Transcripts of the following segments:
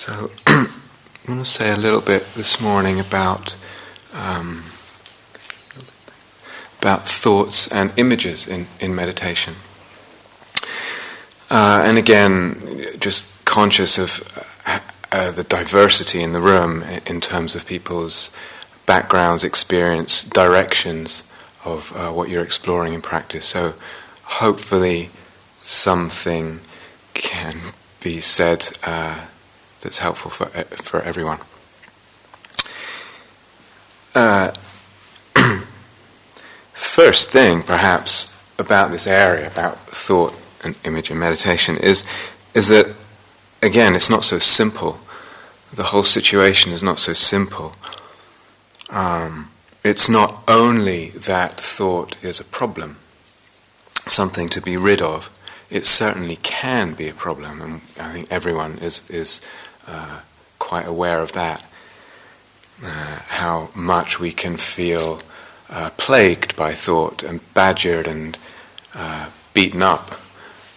So I want to say a little bit this morning about thoughts and images in meditation. And again, just conscious of the diversity in the room in terms of people's backgrounds, experience, directions of what you're exploring in practice. So hopefully something can be said that's helpful for everyone. First thing, perhaps, about this area, about thought and image and meditation, is that, again, it's not so simple. The whole situation is not so simple. It's not only that thought is a problem, something to be rid of. It certainly can be a problem, and I think everyone is quite aware of that. How much we can feel plagued by thought and badgered and beaten up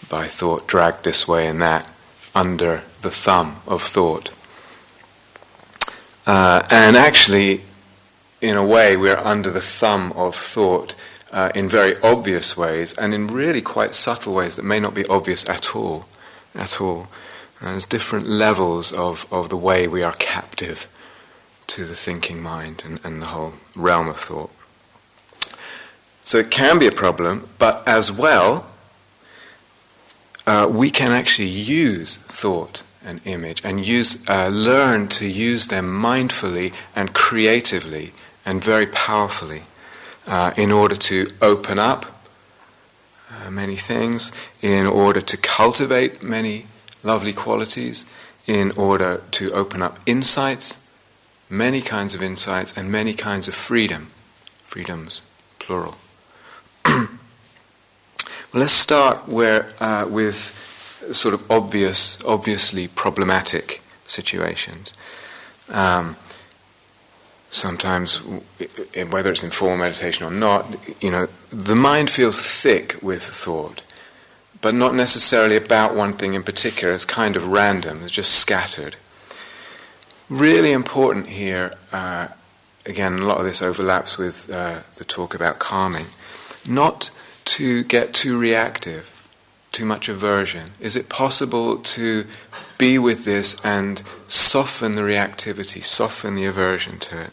by thought, dragged this way and that, under the thumb of thought. And actually, in a way, we're under the thumb of thought in very obvious ways and in really quite subtle ways that may not be obvious at all. There's different levels of the way we are captive to the thinking mind and the whole realm of thought. So it can be a problem, but as well, we can actually use thought and image and learn to use them mindfully and creatively and very powerfully in order to open up many things, in order to cultivate many lovely qualities, in order to open up insights, many kinds of insights, and many kinds of freedoms, plural. Well, let's start with sort of obviously problematic situations. Sometimes, whether it's in formal meditation or not, the mind feels thick with thought, but not necessarily about one thing in particular. It's kind of random, it's just scattered. Really important here, again, a lot of this overlaps with the talk about calming, not to get too reactive, too much aversion. Is it possible to be with this and soften the reactivity, soften the aversion to it?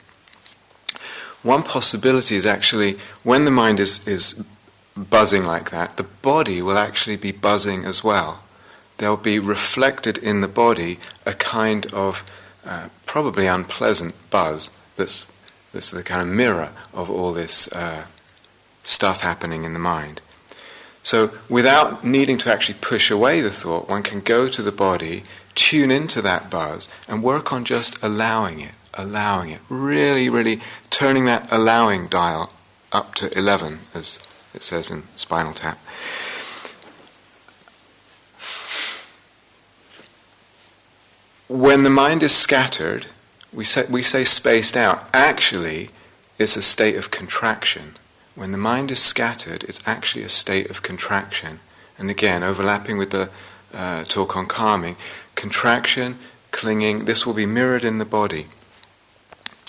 One possibility is actually, when the mind is buzzing like that, the body will actually be buzzing as well. There'll be reflected in the body a kind of probably unpleasant buzz that's the kind of mirror of all this stuff happening in the mind. So without needing to actually push away the thought, one can go to the body, tune into that buzz, and work on just allowing it, really, really turning that allowing dial up to 11, as it says in Spinal Tap. When the mind is scattered, we say spaced out. Actually, it's a state of contraction. When the mind is scattered, it's actually a state of contraction. And again, overlapping with the talk on calming, contraction, clinging, this will be mirrored in the body.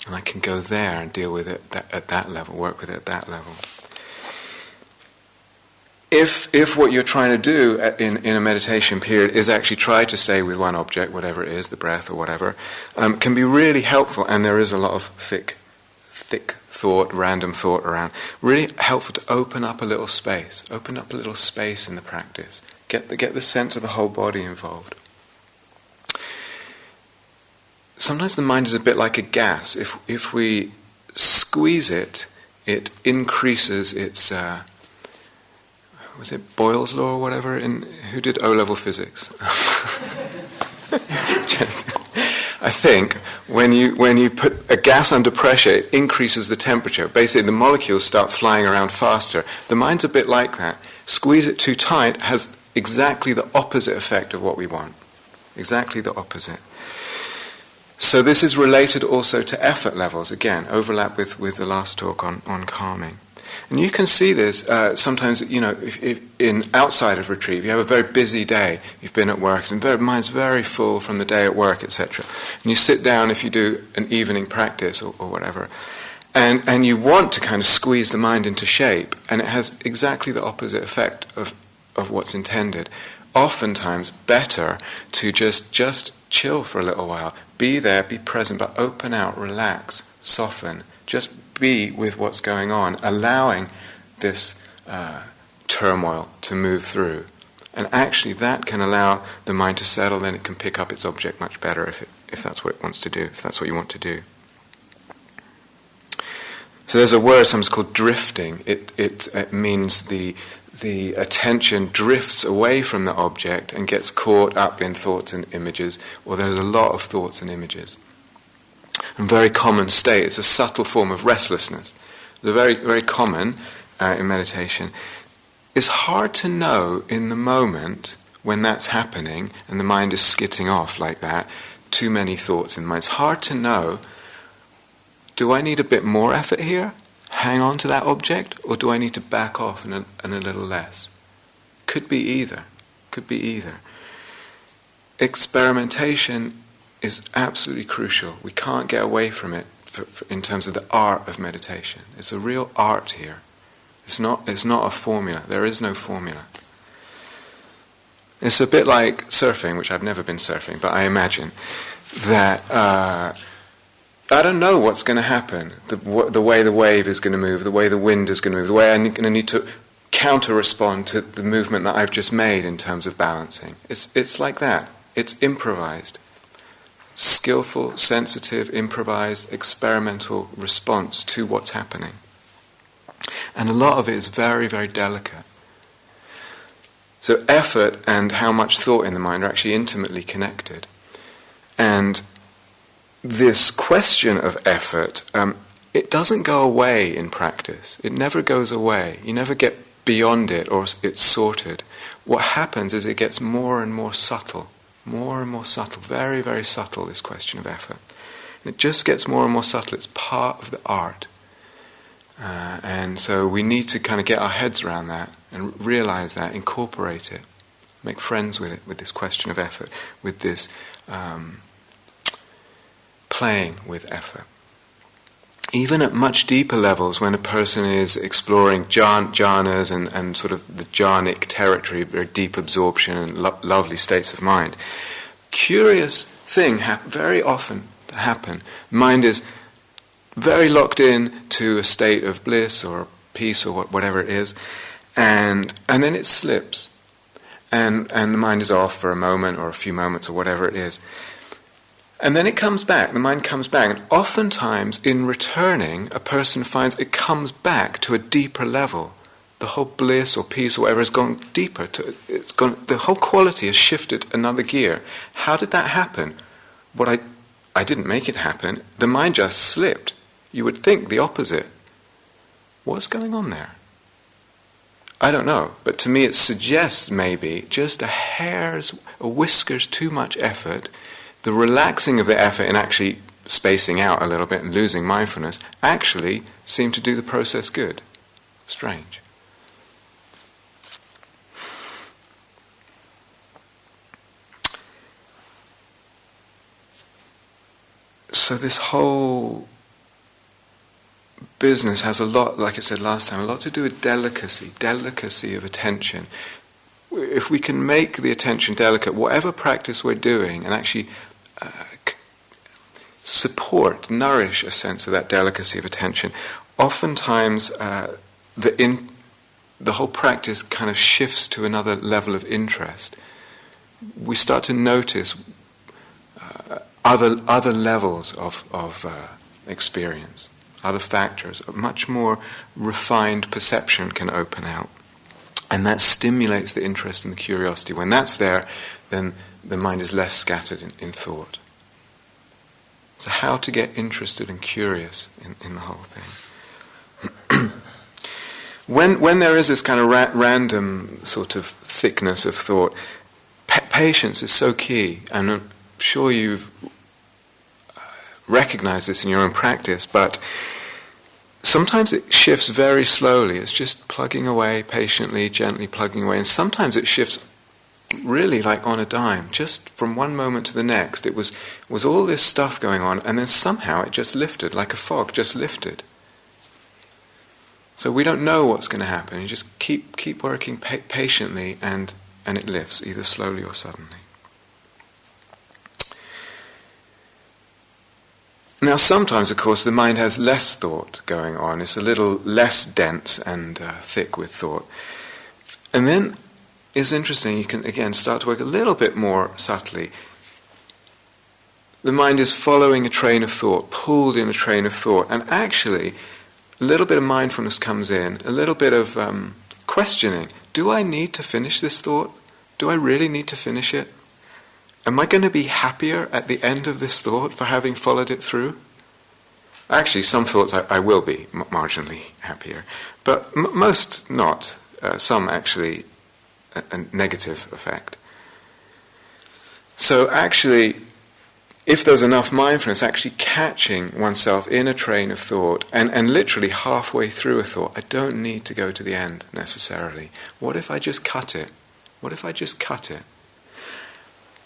And I can go there and deal with it at that level, work with it at that level. If what you're trying to do in a meditation period is actually try to stay with one object, whatever it is, the breath or whatever, can be really helpful, and there is a lot of thick thought, random thought around, really helpful to open up a little space in the practice, get the sense of the whole body involved. Sometimes the mind is a bit like a gas. If we squeeze it, it increases its... was it Boyle's law or whatever? Who did O-level physics? I think when you put a gas under pressure, it increases the temperature. Basically, the molecules start flying around faster. The mind's a bit like that. Squeeze it too tight has exactly the opposite effect of what we want. Exactly the opposite. So this is related also to effort levels. Again, overlap with the last talk on calming. And you can see this sometimes, if in outside of retreat, if you have a very busy day, you've been at work, and mind's very full from the day at work, etc. And you sit down, if you do an evening practice or whatever, and you want to kind of squeeze the mind into shape, and it has exactly the opposite effect of what's intended. Oftentimes better to just chill for a little while, be there, be present, but open out, relax, soften, just be with what's going on, allowing this turmoil to move through. And actually that can allow the mind to settle, then it can pick up its object much better if that's what it wants to do, if that's what you want to do. So there's a word sometimes called drifting. It means the attention drifts away from the object and gets caught up in thoughts and images, or there's a lot of thoughts and images. A very common state. It's a subtle form of restlessness. It's a very, very common in meditation. It's hard to know in the moment when that's happening and the mind is skitting off like that, too many thoughts in the mind. It's hard to know, do I need a bit more effort here? Hang on to that object? Or do I need to back off and a little less? Could be either. Could be either. Experimentation is absolutely crucial. We can't get away from it in terms of the art of meditation. It's a real art here. It's not a formula. There is no formula. It's a bit like surfing, which I've never been surfing, but I imagine that I don't know what's going to happen, the way the wave is going to move, the way the wind is going to move, the way I'm going to need to counter-respond to the movement that I've just made in terms of balancing. It's like that. It's improvised. Skillful, sensitive, improvised, experimental response to what's happening. And a lot of it is very, very delicate. So effort and how much thought in the mind are actually intimately connected. And this question of effort, it doesn't go away in practice. It never goes away. You never get beyond it or it's sorted. What happens is it gets more and more subtle. More and more subtle, very, very subtle, this question of effort. It just gets more and more subtle. It's part of the art. And so we need to kind of get our heads around that and realize that, incorporate it, make friends with it, with this question of effort, with this playing with effort. Even at much deeper levels, when a person is exploring jhanas and sort of the jhanic territory, very deep absorption and lovely states of mind, curious thing very often happen. Mind is very locked in to a state of bliss or peace or whatever it is, and then it slips, and the mind is off for a moment or a few moments or whatever it is. And then it comes back, the mind comes back, and oftentimes in returning, a person finds it comes back to a deeper level. The whole bliss or peace or whatever has gone deeper. The whole quality has shifted another gear. How did that happen? I didn't make it happen. The mind just slipped. You would think the opposite. What's going on there? I don't know, but to me it suggests maybe just a whisker's too much effort. The relaxing of the effort and actually spacing out a little bit and losing mindfulness actually seem to do the process good. Strange. So this whole business has a lot, like I said last time, a lot to do with delicacy of attention. If we can make the attention delicate, whatever practice we're doing, and actually nourish a sense of that delicacy of attention, oftentimes the whole practice kind of shifts to another level of interest. We start to notice other levels of experience, other factors. A much more refined perception can open out. And that stimulates the interest and the curiosity. When that's there, then the mind is less scattered in thought. So how to get interested and curious in the whole thing. When there is this kind of random sort of thickness of thought, patience is so key. And I'm sure you've recognized this in your own practice, but sometimes it shifts very slowly. It's just plugging away patiently, gently plugging away. And sometimes it shifts really like on a dime, just from one moment to the next. It was all this stuff going on, and then somehow it just lifted, like a fog just lifted. So we don't know what's going to happen. You just keep working patiently, and it lifts, either slowly or suddenly. Now sometimes, of course, the mind has less thought going on. It's a little less dense and thick with thought. And then it's interesting, you can again start to work a little bit more subtly. The mind is following a train of thought, pulled in a train of thought, and actually a little bit of mindfulness comes in, a little bit of questioning. Do I need to finish this thought? Do I really need to finish it? Am I going to be happier at the end of this thought for having followed it through? Actually, some thoughts I will be marginally happier, but most not. Some actually a negative effect. So actually, if there's enough mindfulness, actually catching oneself in a train of thought, and literally halfway through a thought, I don't need to go to the end necessarily. What if I just cut it? What if I just cut it?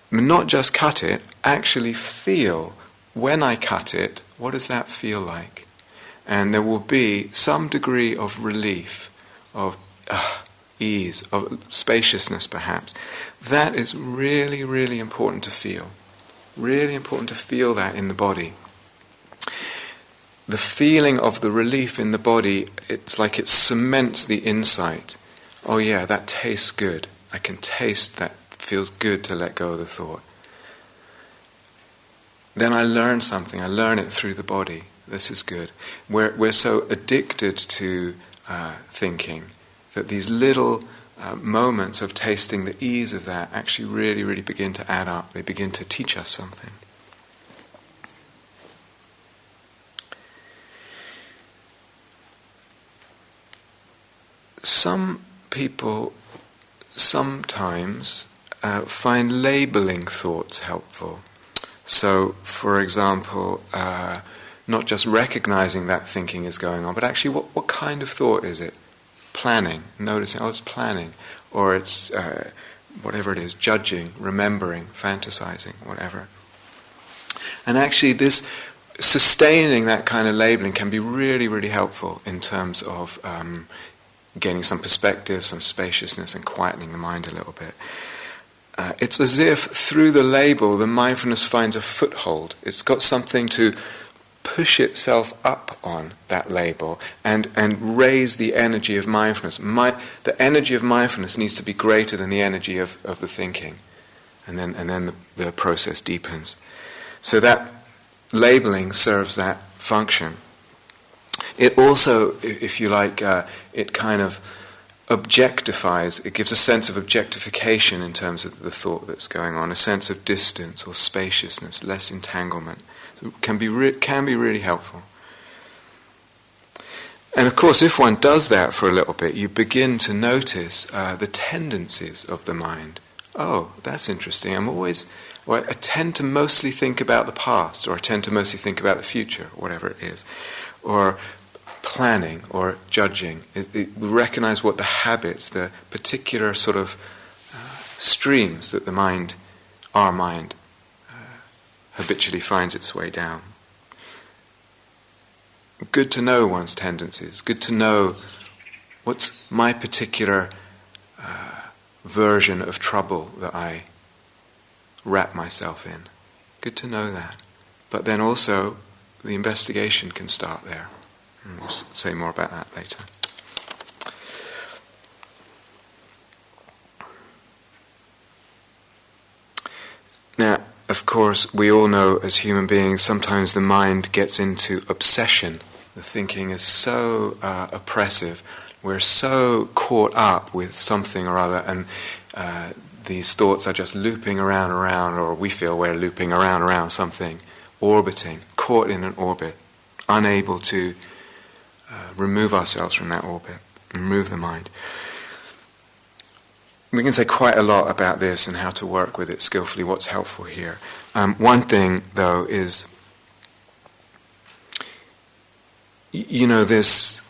Not just cut it, actually feel, when I cut it, what does that feel like? And there will be some degree of relief, of ease, of spaciousness perhaps. That is really, really important to feel. Really important to feel that in the body. The feeling of the relief in the body, it's like it cements the insight. Oh yeah, that tastes good. I can taste that. Feels good to let go of the thought. Then I learn something. I learn it through the body. This is good. We're so addicted to thinking that these little moments of tasting the ease of that actually really, really begin to add up. They begin to teach us something. Some people sometimes find labeling thoughts helpful. So, for example, not just recognizing that thinking is going on, but actually what kind of thought is it? Planning, noticing, it's planning, or it's whatever it is, judging, remembering, fantasizing, whatever. And actually this sustaining that kind of labeling can be really, really helpful in terms of gaining some perspective, some spaciousness, and quietening the mind a little bit. It's as if through the label the mindfulness finds a foothold. It's got something to push itself up on, that label, and raise the energy of mindfulness. The energy of mindfulness needs to be greater than the energy of the thinking. And then the process deepens. So that labeling serves that function. It also, if you like, it kind of objectifies, it gives a sense of objectification in terms of the thought that's going on, a sense of distance or spaciousness, less entanglement. It can be really helpful. And of course, if one does that for a little bit, you begin to notice the tendencies of the mind. Oh, that's interesting. I tend to mostly think about the past, or I tend to mostly think about the future, whatever it is. Or planning or judging. We recognize what the habits, the particular sort of streams that our mind, habitually finds its way down. Good to know one's tendencies. Good to know what's my particular version of trouble that I wrap myself in. Good to know that. But then also the investigation can start there. We'll say more about that later. Now, of course, we all know as human beings, sometimes the mind gets into obsession. The thinking is so oppressive. We're so caught up with something or other, and these thoughts are just looping around, or we feel we're looping around something, orbiting, caught in an orbit, unable to remove ourselves from that orbit, remove the mind. We can say quite a lot about this and how to work with it skillfully, what's helpful here. One thing, though, is this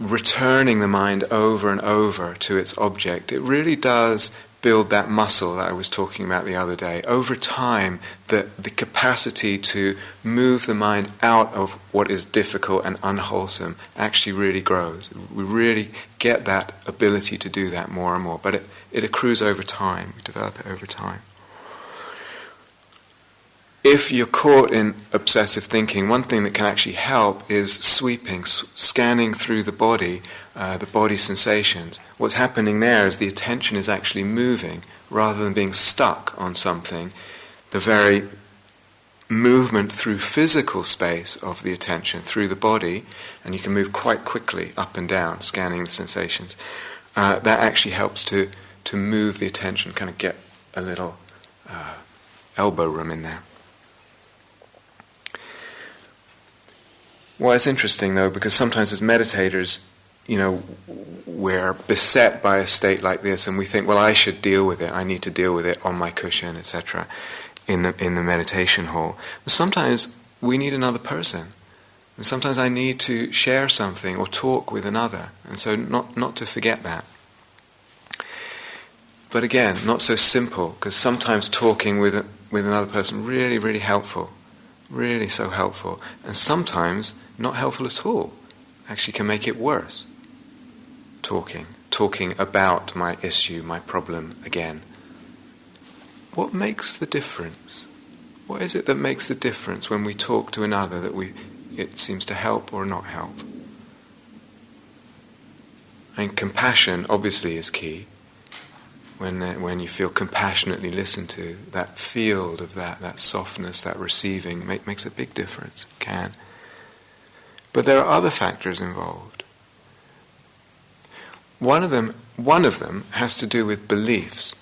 returning the mind over and over to its object, it really does build that muscle that I was talking about the other day. Over time, the capacity to move the mind out of what is difficult and unwholesome actually really grows. We really get that ability to do that more and more, but it accrues over time. We develop it over time. If you're caught in obsessive thinking, one thing that can actually help is sweeping, scanning through the body sensations. What's happening there is the attention is actually moving rather than being stuck on something. The very movement through physical space of the attention, through the body, and you can move quite quickly up and down, scanning the sensations, that actually helps to move the attention, kind of get a little elbow room in there. Well, it's interesting though, because sometimes as meditators, we're beset by a state like this, and we think, well, I should deal with it. I need to deal with it on my cushion, etc. In the meditation hall. But sometimes we need another person, and sometimes I need to share something or talk with another, and so not to forget that. But again, not so simple, because sometimes talking with another person really, really helpful. Really so helpful, and sometimes not helpful at all. Actually can make it worse. Talking about my issue, my problem again. What makes the difference? What is it that makes the difference when we talk to another that it seems to help or not help? And compassion obviously is key. When you feel compassionately listened to, that field of that softness, that receiving, makes a big difference. It can. But there are other factors involved. One of them has to do with beliefs.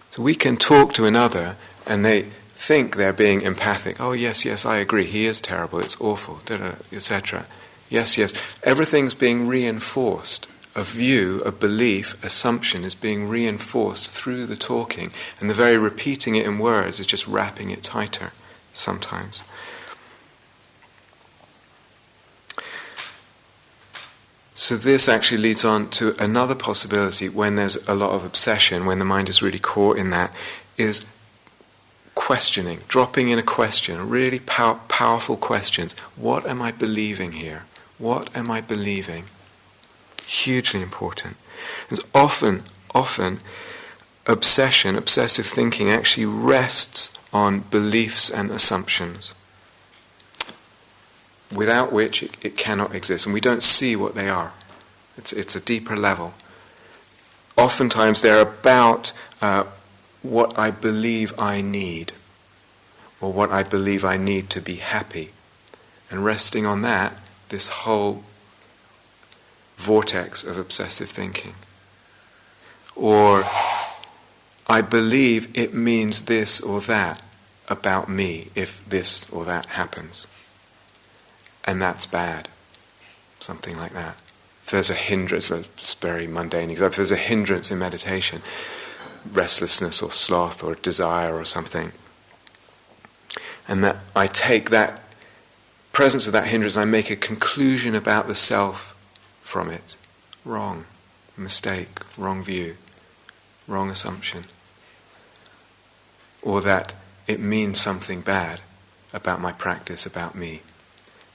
So we can talk to another and they think they're being empathic. Oh yes, I agree, he is terrible, it's awful, etc. Yes, everything's being reinforced. A view, a belief, assumption is being reinforced through the talking, and the very repeating it in words is just wrapping it tighter sometimes. So this actually leads on to another possibility when there's a lot of obsession, when the mind is really caught in that, is questioning, dropping in a question, really powerful questions. What am I believing here? What am I believing? Hugely important. Because often, obsessive thinking actually rests on beliefs and assumptions, without which it cannot exist, and we don't see what they are. It's a deeper level. Oftentimes they're about what I believe I need, or what I believe I need to be happy, and resting on that, this whole vortex of obsessive thinking. Or I believe it means this or that about me if this or that happens, and that's bad. Something like that. If there's a hindrance, it's very mundane example, if there's a hindrance in meditation, restlessness or sloth or desire or something, and that I take that presence of that hindrance and I make a conclusion about the self from it. Wrong, mistake, wrong view, wrong assumption. Or that it means something bad about my practice, about me.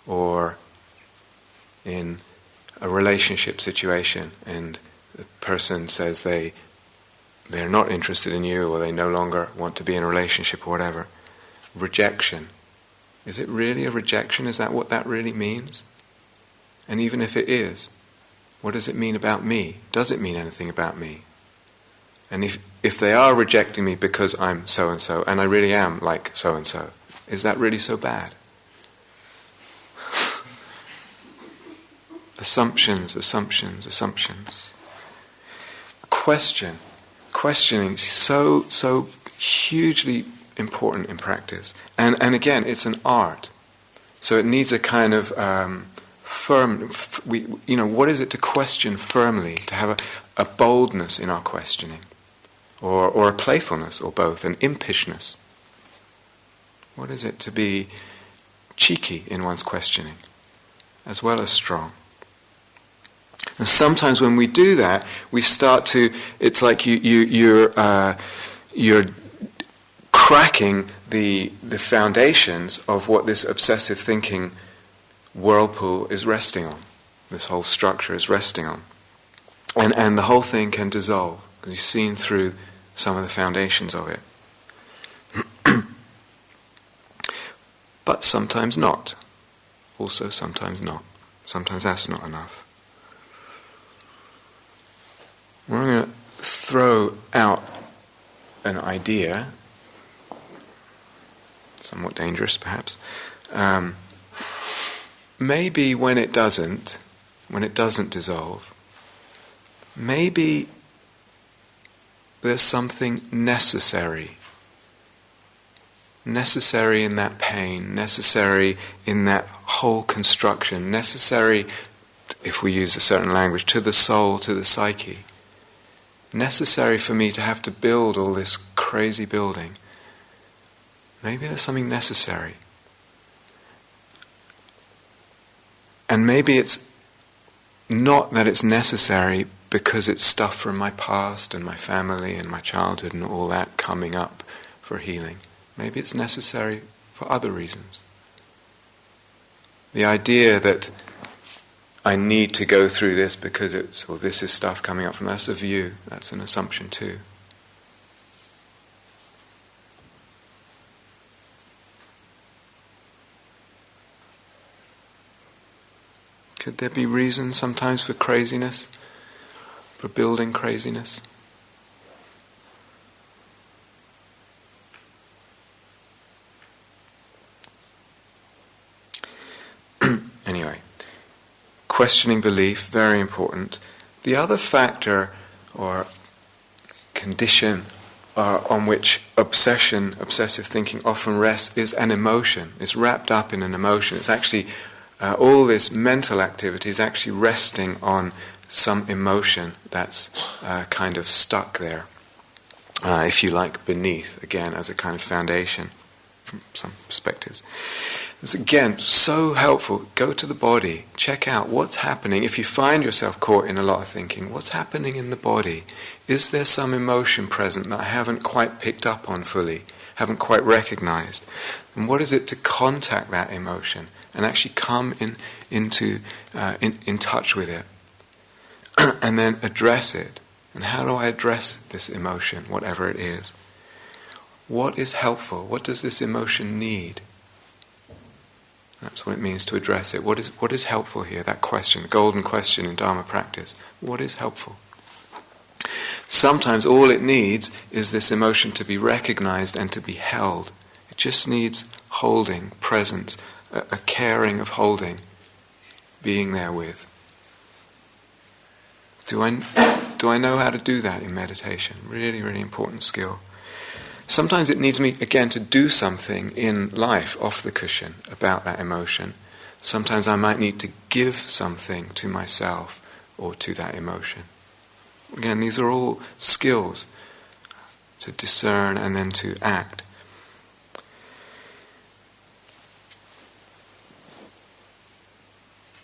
Or in a relationship situation and the person says they're not interested in you, or they no longer want to be in a relationship or whatever. Rejection. Is it really a rejection? Is that what that really means? And even if it is, what does it mean about me? Does it mean anything about me? And if they are rejecting me because I'm so-and-so, and I really am like so-and-so, is that really so bad? Assumptions. Questioning is so hugely important in practice. And again, it's an art. So it needs a kind of firm, what is it to question firmly, to have a boldness in our questioning, or a playfulness, or both, an impishness. What is it to be cheeky in one's questioning? as well as strong. And sometimes when we do that, we start to, it's like you're cracking the foundations of what this obsessive thinking whirlpool is resting on. This whole structure is resting on. And the whole thing can dissolve, because you've seen through some of the foundations of it. But sometimes not. Also sometimes not. Sometimes that's not enough. We're going to throw out an idea, somewhat dangerous perhaps. Maybe when it doesn't dissolve, maybe there's something necessary in that pain, necessary in that whole construction, necessary, if we use a certain language, to the soul, to the psyche. Necessary for me to have to build all this crazy building. Maybe there's something necessary. And maybe it's not that it's necessary because it's stuff from my past and my family and my childhood and all that coming up for healing. Maybe it's necessary for other reasons. The idea that I need to go through this because this is stuff coming up from, that's a view, that's an assumption too. Could there be reasons sometimes for craziness, for building craziness? Anyway, questioning belief, very important. The other factor or condition on which obsessive thinking often rests is an emotion. It's wrapped up in an emotion. It's actually, all this mental activity is actually resting on some emotion that's kind of stuck there, if you like, beneath, again, as a kind of foundation from some perspectives. It's again so helpful. Go to the body, check out what's happening. If you find yourself caught in a lot of thinking, what's happening in the body? Is there some emotion present that I haven't quite picked up on fully, haven't quite recognized? And what is it to contact that emotion and actually come in touch with it? And then address it. And how do I address this emotion, whatever it is? What is helpful? What does this emotion need? That's what it means to address it. What is helpful here? That question, the golden question in Dharma practice. What is helpful? Sometimes all it needs is this emotion to be recognized and to be held. It just needs holding, presence, a caring of holding, being there with. Do I know how to do that in meditation? Really, really important skill. Sometimes it needs me, again, to do something in life off the cushion about that emotion. Sometimes I might need to give something to myself or to that emotion. Again, these are all skills to discern and then to act.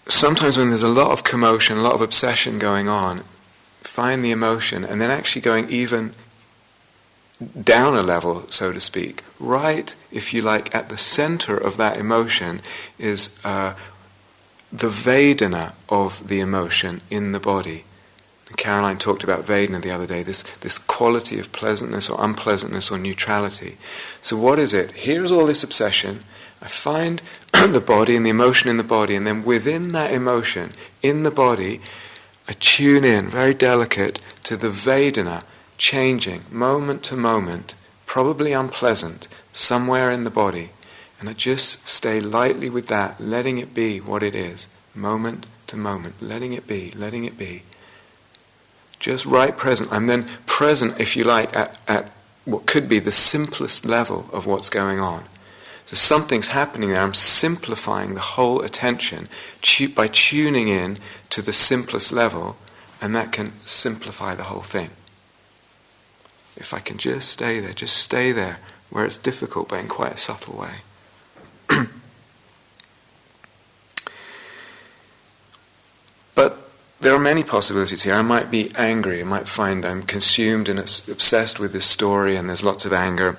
Sometimes when there's a lot of commotion, a lot of obsession going on, find the emotion and then actually going even down a level, so to speak. Right, if you like, at the center of that emotion is the Vedana of the emotion in the body. Caroline talked about Vedana the other day, this quality of pleasantness or unpleasantness or neutrality. So what is it? Here's all this obsession. I find the body and the emotion in the body, and then within that emotion, in the body, I tune in, very delicate, to the Vedana, changing moment to moment, probably unpleasant, somewhere in the body. And I just stay lightly with that, letting it be what it is, moment to moment, letting it be. Just right present. I'm then present, if you like, at what could be the simplest level of what's going on. So something's happening there. I'm simplifying the whole attention by tuning in to the simplest level, and that can simplify the whole thing. If I can just stay there where it's difficult, but in quite a subtle way. many possibilities here. I might be angry. I might find I'm consumed and obsessed with this story, and there's lots of anger,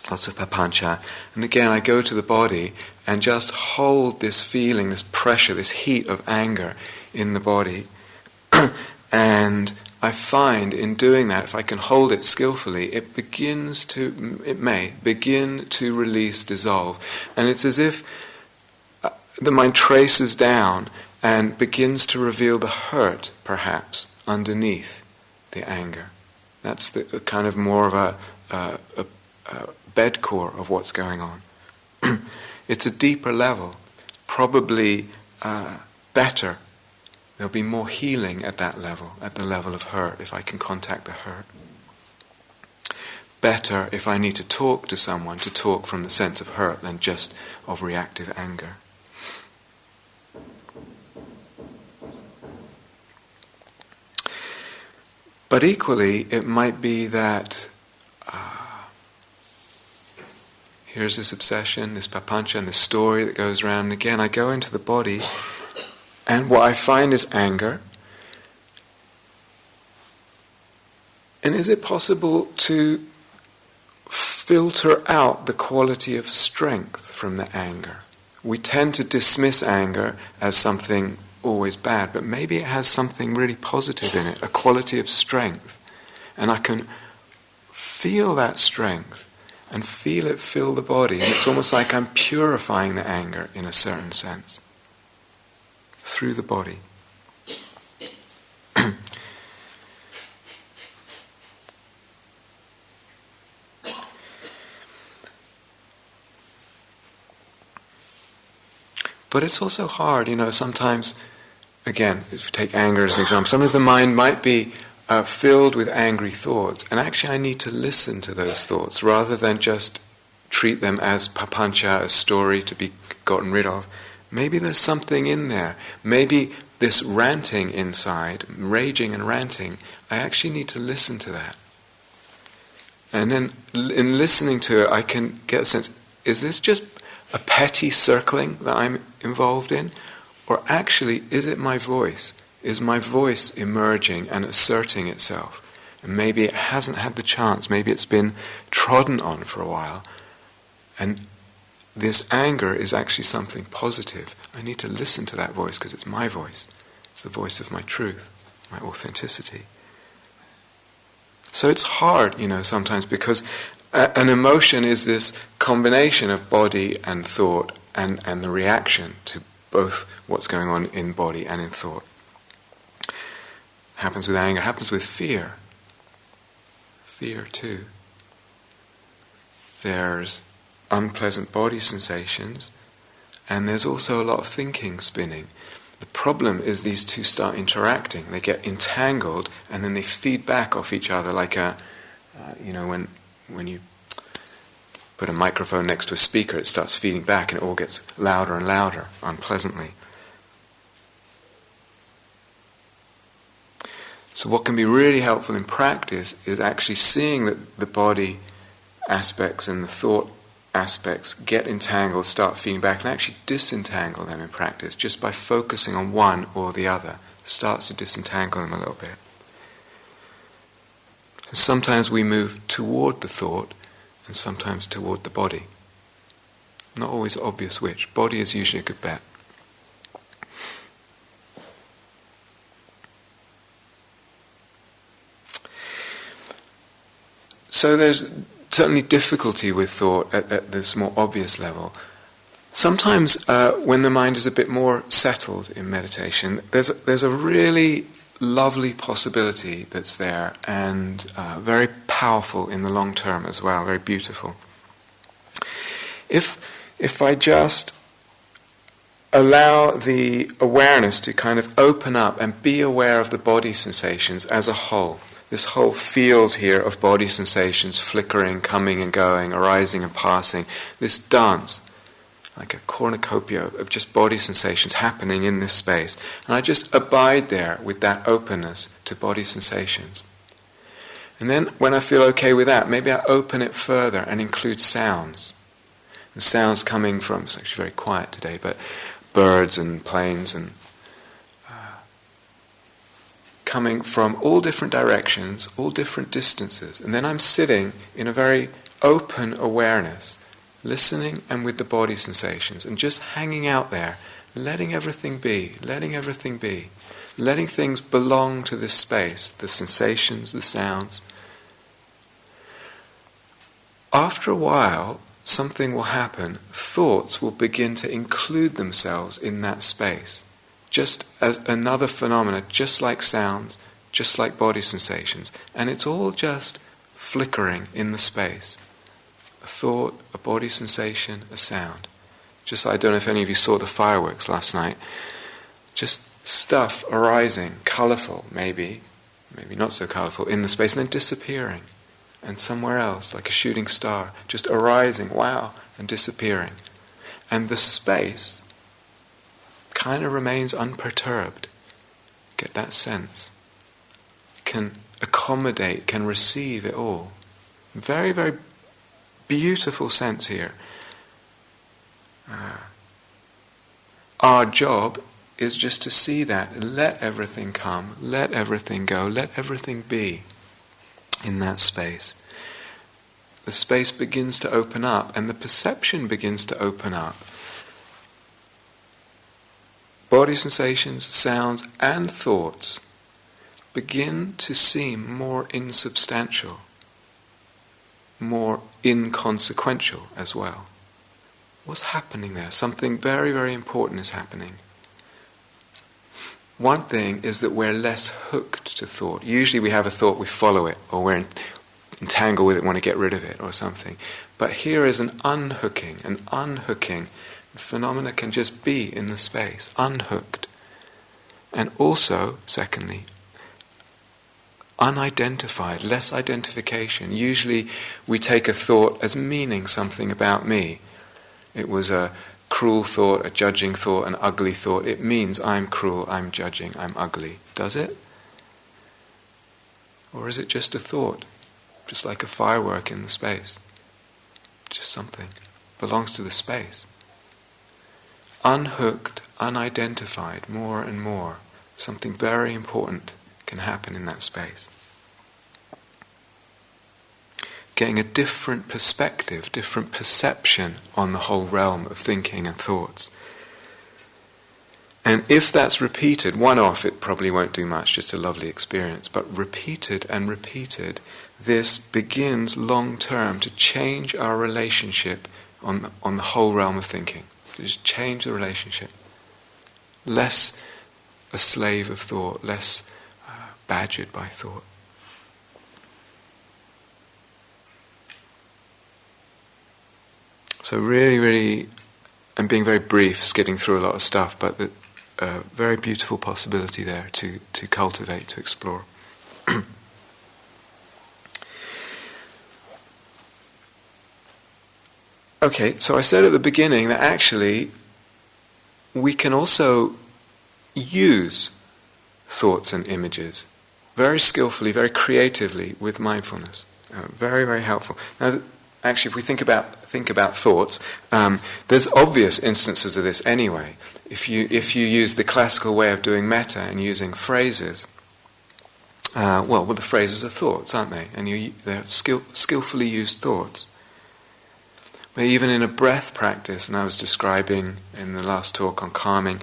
lots of papancha. And again, I go to the body and just hold this feeling, this pressure, this heat of anger in the body. And I find in doing that, if I can hold it skillfully, it may begin to release, dissolve. And it's as if the mind traces down and begins to reveal the hurt, perhaps, underneath the anger. That's the kind of more of a bed core of what's going on. It's a deeper level, probably better. There'll be more healing at that level, at the level of hurt, if I can contact the hurt. Better if I need to talk to someone, to talk from the sense of hurt than just of reactive anger. But equally, it might be that here's this obsession, this papancha, and this story that goes around. And again, I go into the body, and what I find is anger. And is it possible to filter out the quality of strength from the anger? We tend to dismiss anger as something always bad, but maybe it has something really positive in it, a quality of strength. And I can feel that strength and feel it fill the body. And it's almost like I'm purifying the anger in a certain sense through the body. But it's also hard, sometimes, again, if we take anger as an example, some of the mind might be filled with angry thoughts, and actually I need to listen to those thoughts rather than just treat them as papancha, a story to be gotten rid of. Maybe there's something in there. Maybe this ranting inside, raging and ranting, I actually need to listen to that. And then in listening to it, I can get a sense, is this just a petty circling that I'm involved in? Or actually, is it my voice? Is my voice emerging and asserting itself? And maybe it hasn't had the chance, maybe it's been trodden on for a while. And this anger is actually something positive. I need to listen to that voice because it's my voice. It's the voice of my truth, my authenticity. So it's hard, sometimes because an emotion is this combination of body and thought and the reaction to both what's going on in body and in thought. Happens with anger, happens with fear. Fear too. There's unpleasant body sensations, and there's also a lot of thinking spinning. The problem is these two start interacting. They get entangled, and then they feed back off each other like when you put a microphone next to a speaker, it starts feeding back, and it all gets louder and louder, unpleasantly. So what can be really helpful in practice is actually seeing that the body aspects and the thought aspects get entangled, start feeding back, and actually disentangle them in practice just by focusing on one or the other. Starts to disentangle them a little bit. So sometimes we move toward the thought and sometimes toward the body. Not always obvious which. Body is usually a good bet. So there's certainly difficulty with thought at this more obvious level. Sometimes when the mind is a bit more settled in meditation, there's a really lovely possibility that's there, and very powerful in the long term as well, very beautiful. If I just allow the awareness to kind of open up and be aware of the body sensations as a whole, this whole field here of body sensations flickering, coming and going, arising and passing, this dance, like a cornucopia of just body sensations happening in this space. And I just abide there with that openness to body sensations. And then when I feel okay with that, maybe I open it further and include sounds. The sounds coming from, it's actually very quiet today, but birds and planes and coming from all different directions, all different distances. And then I'm sitting in a very open awareness, listening and with the body sensations, and just hanging out there, letting everything be, letting things belong to this space, the sensations, the sounds. After a while, something will happen. Thoughts will begin to include themselves in that space, just as another phenomena, just like sounds, just like body sensations. And it's all just flickering in the space. A thought, a body sensation, a sound. Just, I don't know if any of you saw the fireworks last night. Just stuff arising, colourful maybe not so colourful, in the space, and then disappearing. And somewhere else, like a shooting star, just arising, wow, and disappearing. And the space kind of remains unperturbed. Get that sense. Can accommodate, can receive it all. Very, very beautiful sense here. Our job is just to see that, let everything come, let everything go, let everything be in that space. The space begins to open up, and the perception begins to open up. Body sensations, sounds, and thoughts begin to seem more insubstantial, more inconsequential as well. What's happening there? Something very, very important is happening. One thing is that we're less hooked to thought. Usually we have a thought, we follow it, or we're entangled with it, want to get rid of it, or something. But here is an unhooking. The phenomena can just be in the space, unhooked. And also, secondly, unidentified, less identification. Usually we take a thought as meaning something about me. It was a cruel thought, a judging thought, an ugly thought. It means I'm cruel, I'm judging, I'm ugly. Does it? Or is it just a thought? Just like a firework in the space. Just something. Belongs to the space. Unhooked, unidentified, more and more. Something very important can happen in that space. Getting a different perspective, different perception on the whole realm of thinking and thoughts. And if that's repeated, one-off, it probably won't do much, just a lovely experience. But repeated and repeated, this begins long-term to change our relationship on the whole realm of thinking. To just change the relationship. Less a slave of thought, less badgered by thought. So really, I'm being very brief, skidding through a lot of stuff, but a very beautiful possibility there to cultivate, to explore. Okay, so I said at the beginning that actually we can also use thoughts and images very skillfully, very creatively with mindfulness. Very, very helpful. Now, actually, if we think about thoughts, there's obvious instances of this anyway. If you use the classical way of doing metta and using phrases, the phrases are thoughts, aren't they? And they're skillfully used thoughts. But even in a breath practice, and I was describing in the last talk on calming,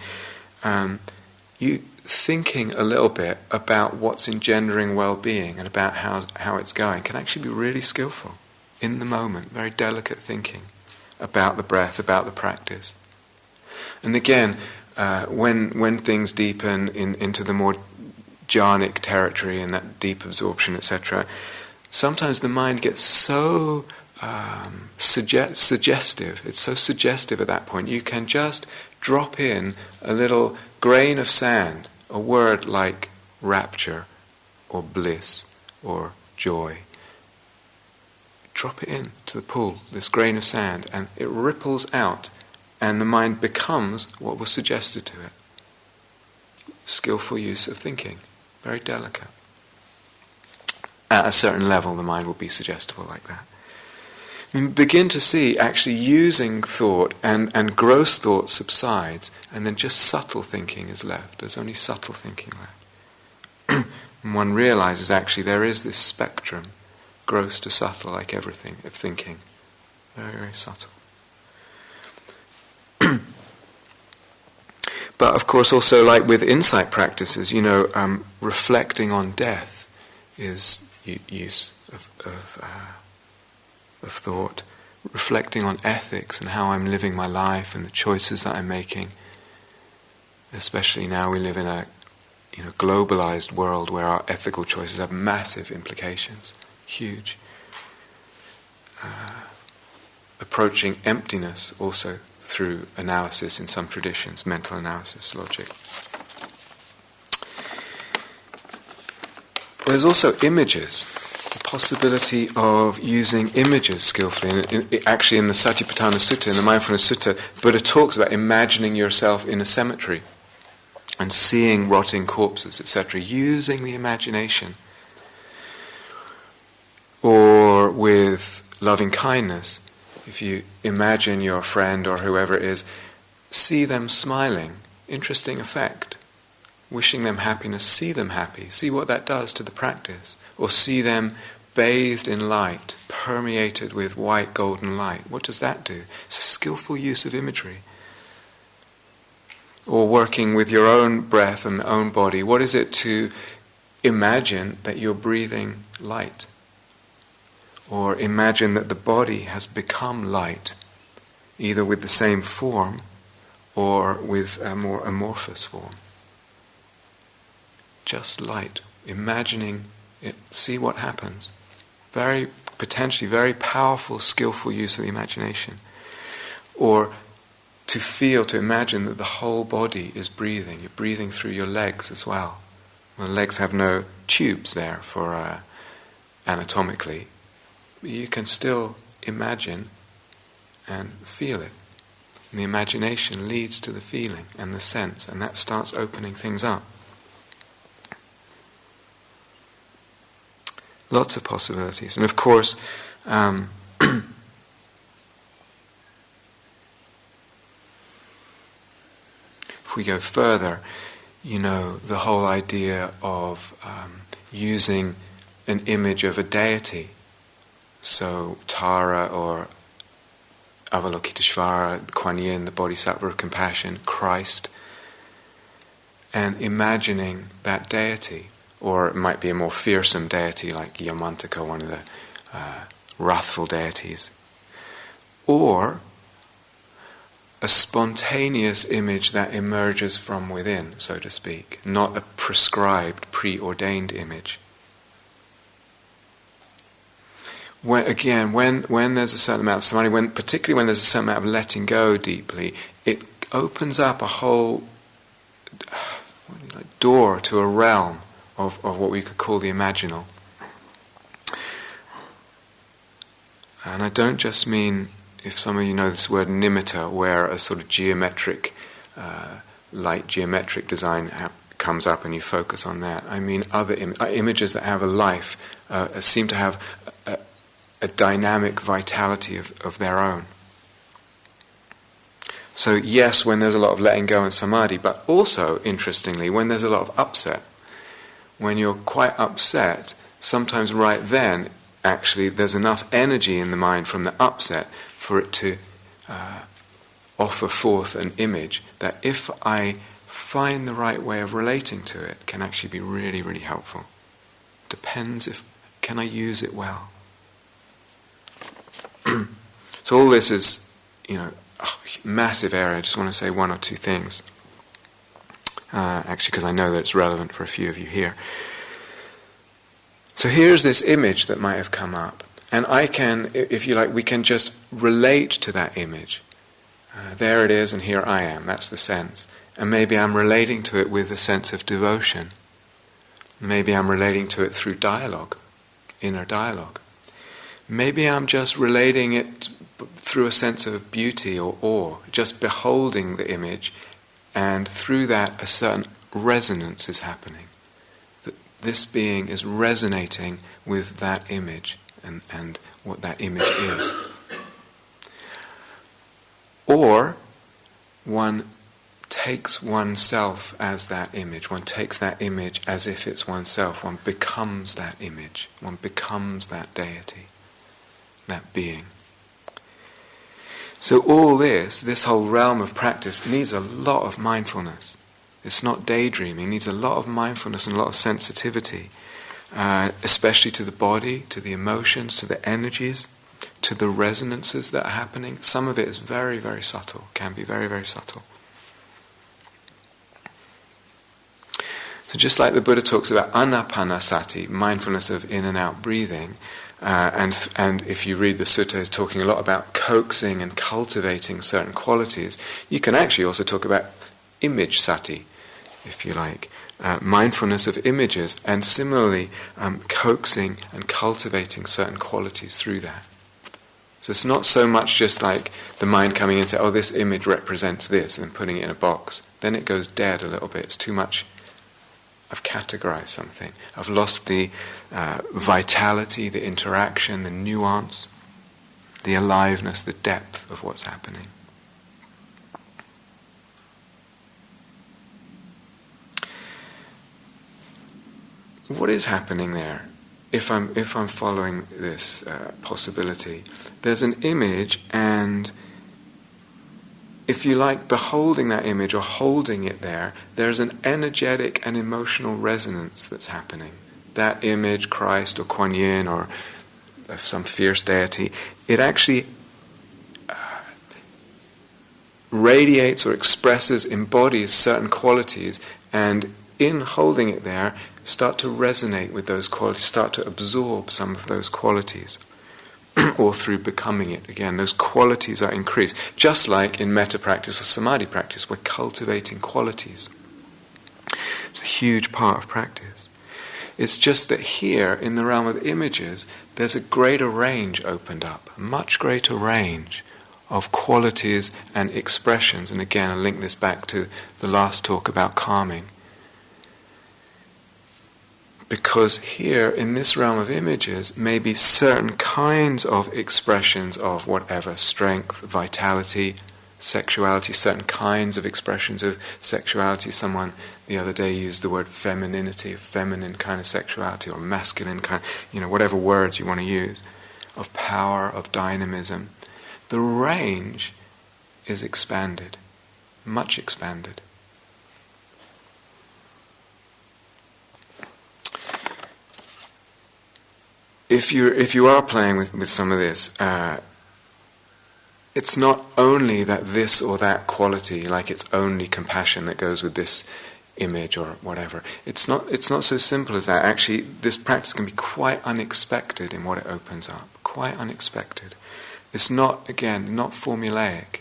you thinking a little bit about what's engendering well-being and about how it's going can actually be really skillful. In the moment, very delicate thinking about the breath, about the practice. And again, when things deepen into the more jhanic territory and that deep absorption, etc., sometimes the mind gets so suggestive. It's so suggestive at that point. You can just drop in a little grain of sand, a word like rapture or bliss or joy. Drop it into the pool, this grain of sand, and it ripples out, and the mind becomes what was suggested to it. Skillful use of thinking, very delicate. At a certain level, the mind will be suggestible like that. You begin to see actually using thought, and gross thought subsides, and then just subtle thinking is left. There's only subtle thinking left. And one realizes actually there is this spectrum, gross to subtle, like everything, of thinking. Very, very subtle. But of course also, like with insight practices, reflecting on death is use of thought. Reflecting on ethics and how I'm living my life and the choices that I'm making. Especially now we live in a globalized world where our ethical choices have massive implications, huge. Approaching emptiness also through analysis in some traditions, mental analysis, logic. There's also images, the possibility of using images skillfully. Actually in the Satipatthana Sutta, in the Mindfulness Sutta, Buddha talks about imagining yourself in a cemetery and seeing rotting corpses, etc., using the imagination. Or with loving kindness, if you imagine your friend or whoever it is, see them smiling, interesting effect. Wishing them happiness, see them happy, see what that does to the practice. Or see them bathed in light, permeated with white golden light. What does that do? It's a skillful use of imagery. Or working with your own breath and own body, what is it to imagine that you're breathing light? Or imagine that the body has become light, either with the same form or with a more amorphous form. Just light, imagining it, see what happens. Potentially very powerful, skillful use of the imagination. Or to imagine that the whole body is breathing. You're breathing through your legs as well. The legs have no tubes there for anatomically. But you can still imagine and feel it. And the imagination leads to the feeling and the sense, and that starts opening things up. Lots of possibilities. And of course, if we go further, the whole idea of using an image of a deity. So Tara or Avalokiteshvara, Kuan Yin, the Bodhisattva of compassion, Christ, and imagining that deity. Or it might be a more fearsome deity like Yamantaka, one of the wrathful deities. Or a spontaneous image that emerges from within, so to speak, not a prescribed, preordained image. When there's a certain amount of samadhi, particularly when there's a certain amount of letting go deeply, it opens up a whole door to a realm of what we could call the imaginal. And I don't just mean, if some of you know this word nimitta, where a sort of geometric, light geometric design comes up and you focus on that. I mean other images that have a life, seem to have a dynamic vitality of their own. So yes, when there's a lot of letting go and samadhi, but also, interestingly, when there's a lot of upset. When you're quite upset, sometimes right then, actually, there's enough energy in the mind from the upset for it to offer forth an image that if I find the right way of relating to it, can actually be really, really helpful. Depends can I use it well. So all this is, a massive area. I just want to say one or two things. Actually, because I know that it's relevant for a few of you here. So here's this image that might have come up. And I can, if you like, we can just relate to that image. There it is, and here I am. That's the sense. And maybe I'm relating to it with a sense of devotion. Maybe I'm relating to it through dialogue, inner dialogue. Maybe I'm just relating it through a sense of beauty or awe, just beholding the image, and through that a certain resonance is happening. That this being is resonating with that image and what that image is. Or one takes oneself as that image. One takes that image as if it's oneself. One becomes that image. One becomes that deity, that being. So all this whole realm of practice needs a lot of mindfulness. It's not daydreaming. It needs a lot of mindfulness and a lot of sensitivity, especially to the body, to the emotions, to the energies, to the resonances that are happening. Some of it is very, very subtle, can be very, very subtle. So just like the Buddha talks about anapanasati, mindfulness of in and out breathing, and if you read the sutta, it's talking a lot about coaxing and cultivating certain qualities. You can actually also talk about image sati, if you like, mindfulness of images, and similarly coaxing and cultivating certain qualities through that. So it's not so much just like the mind coming in and saying, oh, this image represents this, and putting it in a box. Then it goes dead a little bit. It's too much. I've categorized something. I've lost the vitality, the interaction, the nuance, the aliveness, the depth of what's happening. What is happening there? If I'm following this possibility, there's an image, and if you like, beholding that image or holding it there, there's an energetic and emotional resonance that's happening. That image, Christ or Kuan Yin or some fierce deity, it actually radiates or expresses, embodies certain qualities, and in holding it there, start to resonate with those qualities, start to absorb some of those qualities. Or through becoming it. Again, those qualities are increased. Just like in metta practice or samadhi practice, we're cultivating qualities. It's a huge part of practice. It's just that here, in the realm of images, there's a greater range opened up, a much greater range of qualities and expressions. And again, I'll link this back to the last talk about calming. Because here, in this realm of images, may be certain kinds of expressions of whatever, strength, vitality, sexuality, certain kinds of expressions of sexuality. Someone the other day used the word femininity, a feminine kind of sexuality, or masculine kind, whatever words you want to use, of power, of dynamism. The range is expanded, much expanded. If you are playing with some of this, it's not only that this or that quality, like it's only compassion that goes with this image or whatever. It's not so simple as that. Actually, this practice can be quite unexpected in what it opens up. Quite unexpected. It's not formulaic.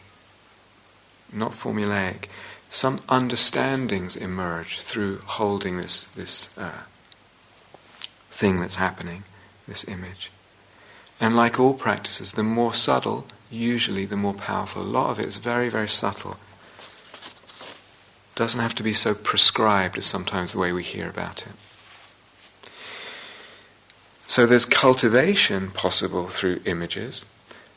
Not formulaic. Some understandings emerge through holding this thing that's happening. This image. And like all practices, the more subtle, usually the more powerful. A lot of it is very, very subtle. Doesn't have to be so prescribed as sometimes the way we hear about it. So there's cultivation possible through images.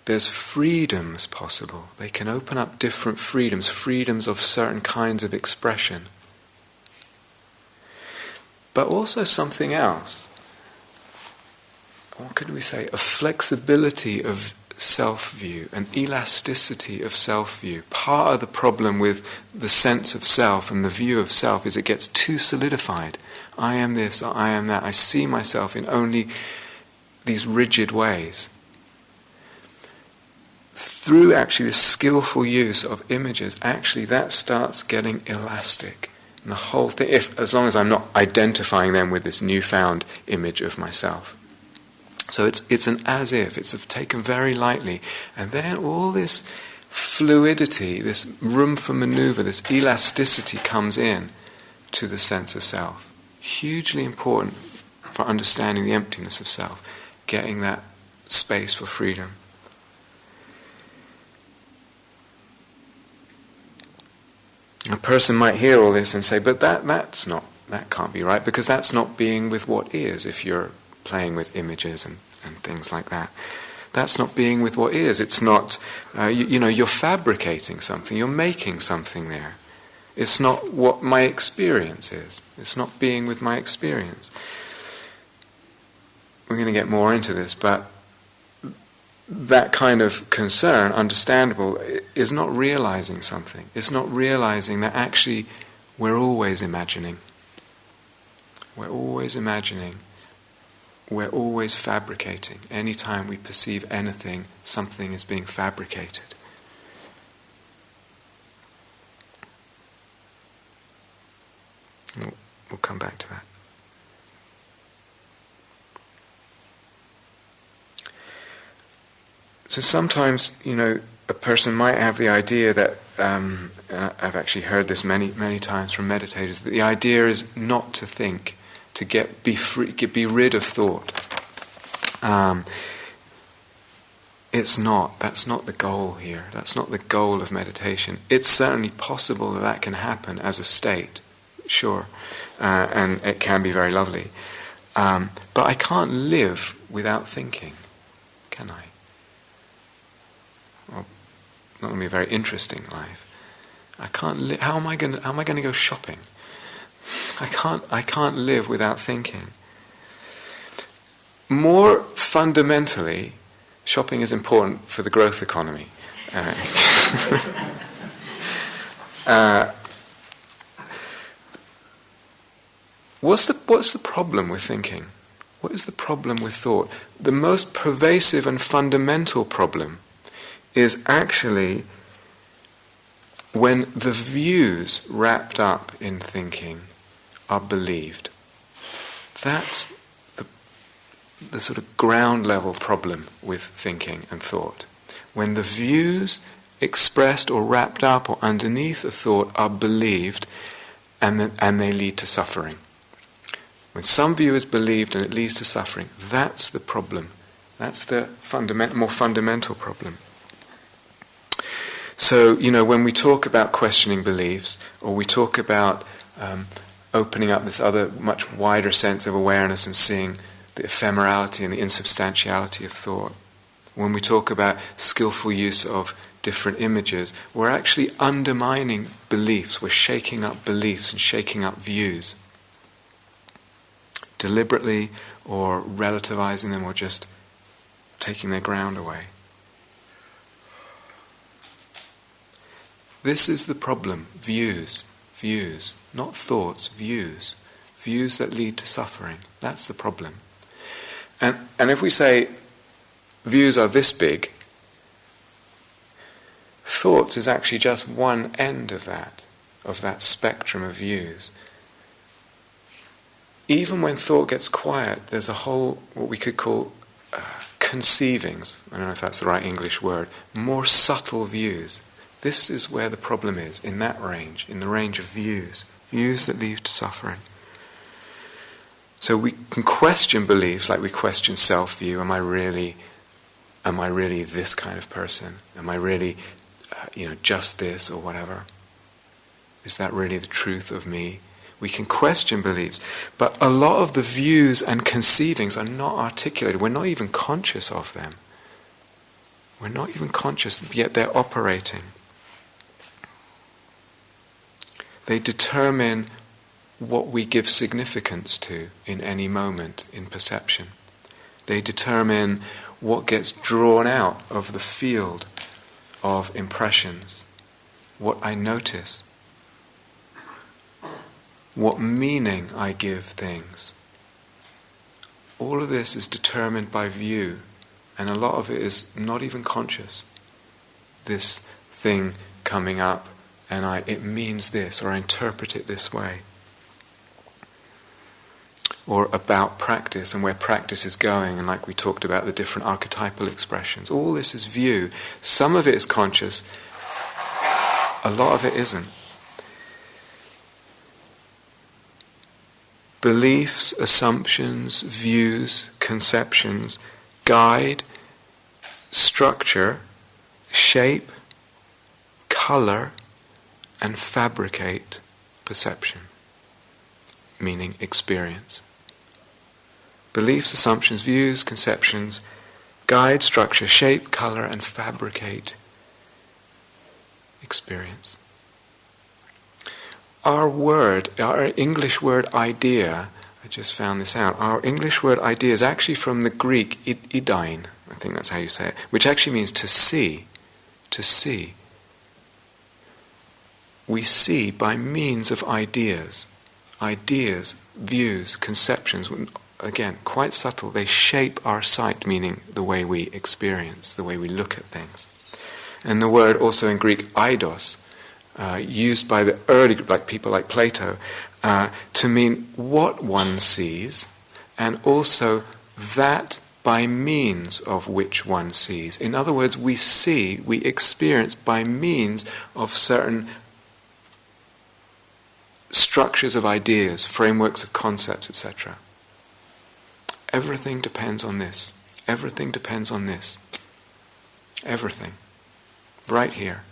There's freedoms possible. They can open up different freedoms of certain kinds of expression. But also something else. What could we say? A flexibility of self-view, an elasticity of self-view. Part of the problem with the sense of self and the view of self is it gets too solidified. I am this, or I am that. I see myself in only these rigid ways. Through actually the skillful use of images, actually that starts getting elastic. And the whole thing, as long as I'm not identifying them with this newfound image of myself. So it's an as if, it's taken very lightly. And then all this fluidity, this room for maneuver, this elasticity comes in to the sense of self. Hugely important for understanding the emptiness of self, getting that space for freedom. A person might hear all this and say, but that can't be right, because that's not being with what is, if you're playing with images and things like that. That's not being with what is. It's not, you're fabricating something, you're making something there. It's not what my experience is. It's not being with my experience. We're going to get more into this, but that kind of concern, understandable, is not realizing something. It's not realizing that actually we're always imagining. We're always imagining. We're always fabricating. Anytime we perceive anything, something is being fabricated. We'll come back to that. So sometimes, a person might have the idea that, I've actually heard this many, many times from meditators, that the idea is not to think, to be rid of thought. It's not. That's not the goal here. That's not the goal of meditation. It's certainly possible that can happen as a state, sure, and it can be very lovely. But I can't live without thinking, can I? Well, not going to be a very interesting life. I can't. How am I going to go shopping? I can't live without thinking. More fundamentally, shopping is important for the growth economy. What's the problem with thinking? What is the problem with thought? The most pervasive and fundamental problem is actually when the views wrapped up in thinking are believed. That's the sort of ground level problem with thinking and thought. When the views expressed or wrapped up or underneath a thought are believed and they lead to suffering. When some view is believed and it leads to suffering, that's the problem. That's the more fundamental problem. So, when we talk about questioning beliefs, or we talk about opening up this other much wider sense of awareness and seeing the ephemerality and the insubstantiality of thought, when we talk about skillful use of different images, we're actually undermining beliefs. We're shaking up beliefs and shaking up views. Deliberately, or relativizing them, or just taking their ground away. This is the problem. Views, not thoughts, views that lead to suffering. That's the problem. And if we say views are this big, thoughts is actually just one end of that spectrum of views. Even when thought gets quiet, there's a whole, what we could call conceivings, I don't know if that's the right English word, more subtle views. This is where the problem is, in that range, in the range of views that lead to suffering. So we can question beliefs like we question self-view. Am I really this kind of person? Am I really, just this or whatever? Is that really the truth of me? We can question beliefs, but a lot of the views and conceivings are not articulated. We're not even conscious of them. We're not even conscious, yet they're operating. They determine what we give significance to in any moment in perception. They determine what gets drawn out of the field of impressions, what I notice, what meaning I give things. All of this is determined by view, and a lot of it is not even conscious. This thing coming up, and it means this, or I interpret it this way. Or about practice and where practice is going, and like we talked about the different archetypal expressions. All this is view. Some of it is conscious, a lot of it isn't. Beliefs, assumptions, views, conceptions guide, structure, shape, color, and fabricate perception, meaning experience. Beliefs, assumptions, views, conceptions guide, structure, shape, color, and fabricate experience. our English word idea, I just found this out, our English word idea is actually from the Greek idain, I think that's how you say it, which actually means to see, to see. We see by means of ideas, views, conceptions. Again, quite subtle, they shape our sight, meaning the way we experience, the way we look at things. And the word also in Greek, eidos, used by the early, like people like Plato, to mean what one sees, and also that by means of which one sees. In other words, we see, we experience by means of certain structures of ideas, frameworks of concepts, etc. Everything depends on this. Everything depends on this. Everything. Right here.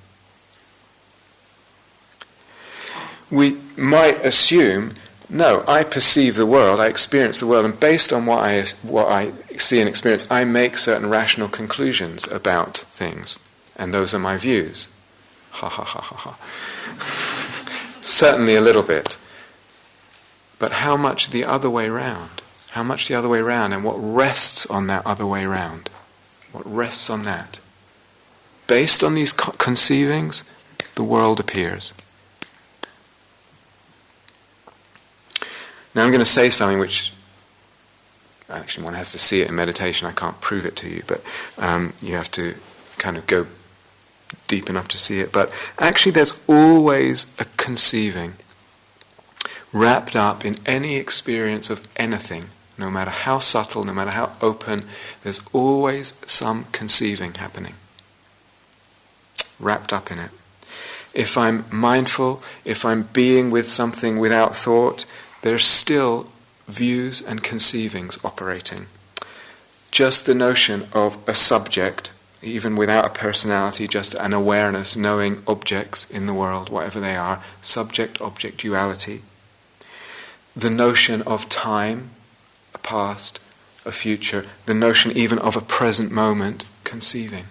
We might assume, no, I perceive the world, I experience the world, and based on what I see and experience, I make certain rational conclusions about things. And those are my views. Ha ha ha ha ha. Certainly a little bit. But how much the other way round? How much the other way round, and what rests on that other way round? What rests on that? Based on these conceivings, the world appears. Now I'm going to say something which, actually one has to see it in meditation, I can't prove it to you, but you have to kind of go deep enough to see it. But actually there's always a conceiving wrapped up in any experience of anything, no matter how subtle, no matter how open, there's always some conceiving happening, wrapped up in it. If I'm mindful, if I'm being with something without thought, there's still views and conceivings operating. Just the notion of a subject, even without a personality, just an awareness, knowing objects in the world, whatever they are, subject-object duality. The notion of time, a past, a future, the notion even of a present moment, conceiving.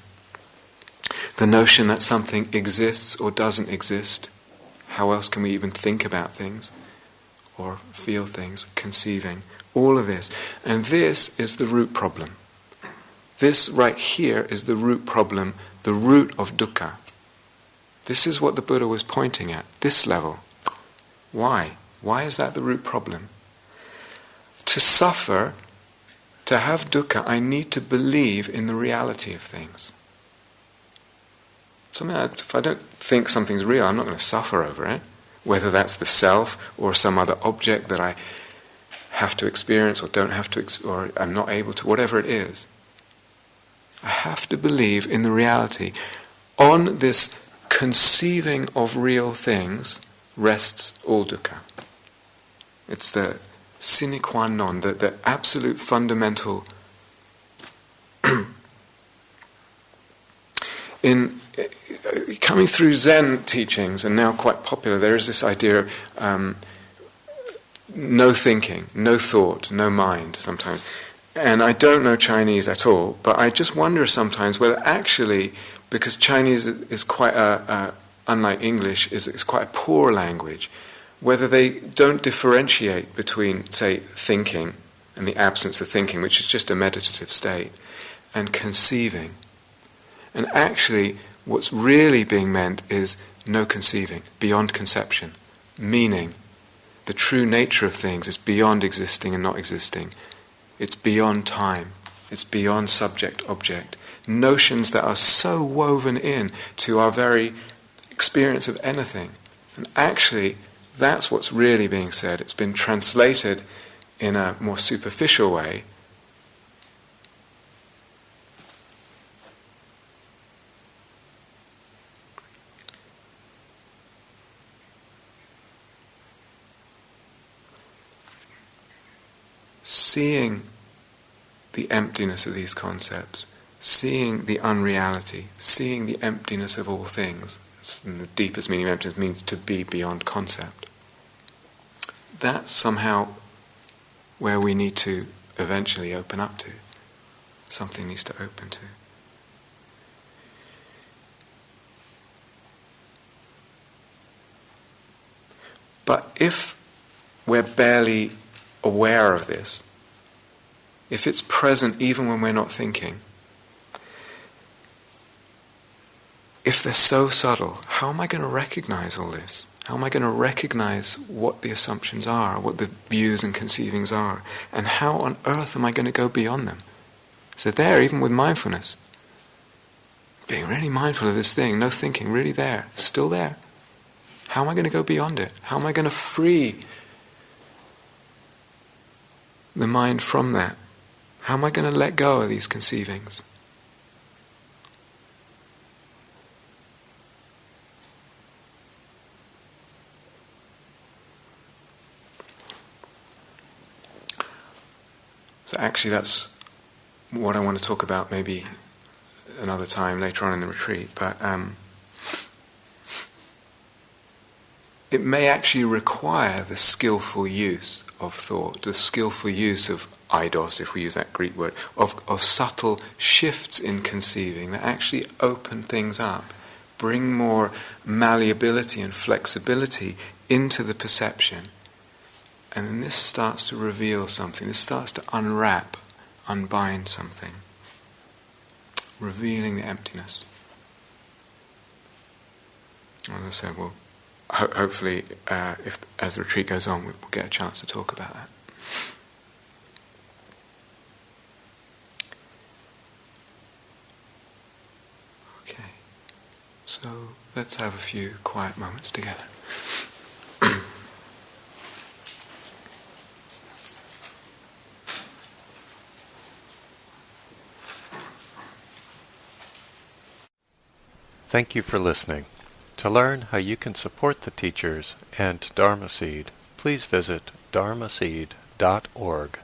The notion that something exists or doesn't exist, how else can we even think about things or feel things, conceiving, all of this. And this is the root problem. This right here is the root problem, the root of dukkha. This is what the Buddha was pointing at, this level. Why? Why is that the root problem? To suffer, to have dukkha, I need to believe in the reality of things. If I don't think something's real, I'm not going to suffer over it. Whether that's the self or some other object that I have to experience or don't have to, or I'm not able to, whatever it is. I have to believe in the reality. On this conceiving of real things rests all dukkha. It's the sine qua non, the absolute fundamental. In coming through Zen teachings, and now quite popular, there is this idea of no thinking, no thought, no mind sometimes. And I don't know Chinese at all, but I just wonder sometimes whether actually, because Chinese is quite unlike English, is quite a poor language, whether they don't differentiate between, say, thinking and the absence of thinking, which is just a meditative state, and conceiving. And actually, what's really being meant is no conceiving, beyond conception. Meaning, the true nature of things is beyond existing and not existing. It's beyond time. It's beyond subject-object. Notions that are so woven in to our very experience of anything. And actually, that's what's really being said. It's been translated in a more superficial way. Seeing the emptiness of these concepts, seeing the unreality, seeing the emptiness of all things, and the deepest meaning of emptiness means to be beyond concept. That's somehow where we need to eventually open up to. Something needs to open to. But if we're barely aware of this, if it's present even when we're not thinking, if they're so subtle, how am I going to recognize all this? How am I going to recognize what the assumptions are, what the views and conceivings are, and how on earth am I going to go beyond them? So there, even with mindfulness, being really mindful of this thing, no thinking, really there, still there. How am I going to go beyond it? How am I going to free the mind from that? How am I going to let go of these conceivings? So actually that's what I want to talk about maybe another time later on in the retreat, but it may actually require the skillful use of thought, the skillful use of eidos, if we use that Greek word, of subtle shifts in conceiving that actually open things up, bring more malleability and flexibility into the perception. And then this starts to reveal something, this starts to unwrap, unbind something, revealing the emptiness. As I said, well, hopefully, if as the retreat goes on, we'll get a chance to talk about that. Okay, so let's have a few quiet moments together. Thank you for listening. To learn how you can support the teachers and Dharma Seed, please visit dharmaseed.org.